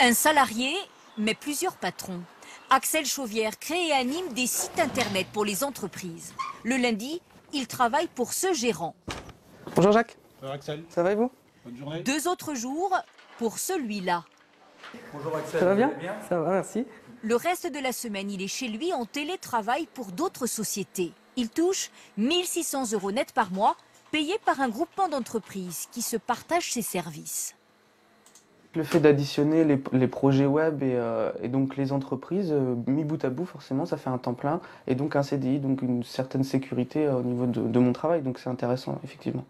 Un salarié, mais plusieurs patrons. Axel Chauvière crée et anime des sites internet pour les entreprises. Le lundi, il travaille pour ce gérant. Bonjour Jacques. Bonjour Axel. Ça va et vous? Bonne journée. 2 autres jours pour celui-là. Bonjour Axel. Ça va bien? Vous allez bien? Ça va, merci. Le reste de la semaine, il est chez lui en télétravail pour d'autres sociétés. Il touche 1 600 € net par mois, payé par un groupement d'entreprises qui se partagent ses services. Le fait d'additionner les projets web et donc les entreprises, mis bout à bout, forcément, ça fait un temps plein et donc un CDI, donc une certaine sécurité au niveau de mon travail. Donc c'est intéressant, effectivement.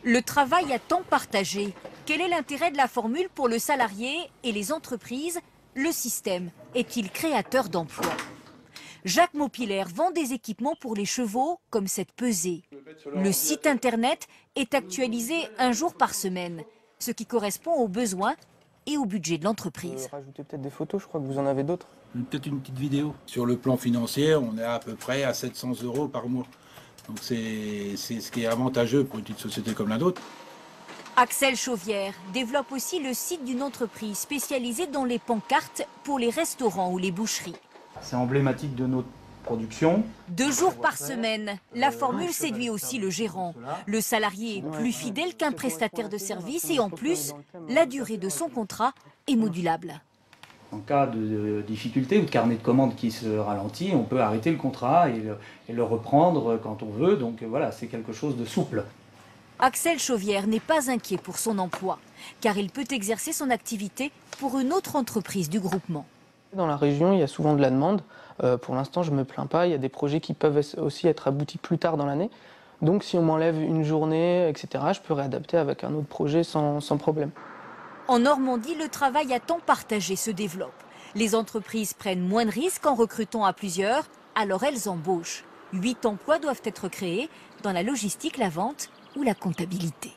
Le travail à temps partagé. Quel est l'intérêt de la formule pour le salarié et les entreprises? Le système est-il créateur d'emplois? Jacques Maupilaire vend des équipements pour les chevaux, comme cette pesée. Le site internet est actualisé 1 jour par semaine, ce qui correspond aux besoins et au budget de l'entreprise. Rajouter peut-être des photos, je crois que vous en avez d'autres. Peut-être une petite vidéo. Sur le plan financier, on est à peu près à 700 € par mois. Donc c'est ce qui est avantageux pour une petite société comme la nôtre. Axel Chauvière développe aussi le site d'une entreprise spécialisée dans les pancartes pour les restaurants ou les boucheries. C'est emblématique de notre production. 2 jours par semaine, la formule séduit aussi le gérant. Le salarié est plus fidèle qu'un prestataire de service et en plus, la durée de son contrat est modulable. En cas de difficulté ou de carnet de commandes qui se ralentit, on peut arrêter le contrat et le reprendre quand on veut. Donc voilà, c'est quelque chose de souple. Axel Chauvière n'est pas inquiet pour son emploi, car il peut exercer son activité pour une autre entreprise du groupement. Dans la région, il y a souvent de la demande. Pour l'instant, je ne me plains pas. Il y a des projets qui peuvent aussi être aboutis plus tard dans l'année. Donc si on m'enlève une journée, etc., je peux réadapter avec un autre projet sans problème. En Normandie, le travail à temps partagé se développe. Les entreprises prennent moins de risques en recrutant à plusieurs, alors elles embauchent. 8 emplois doivent être créés dans la logistique, la vente ou la comptabilité.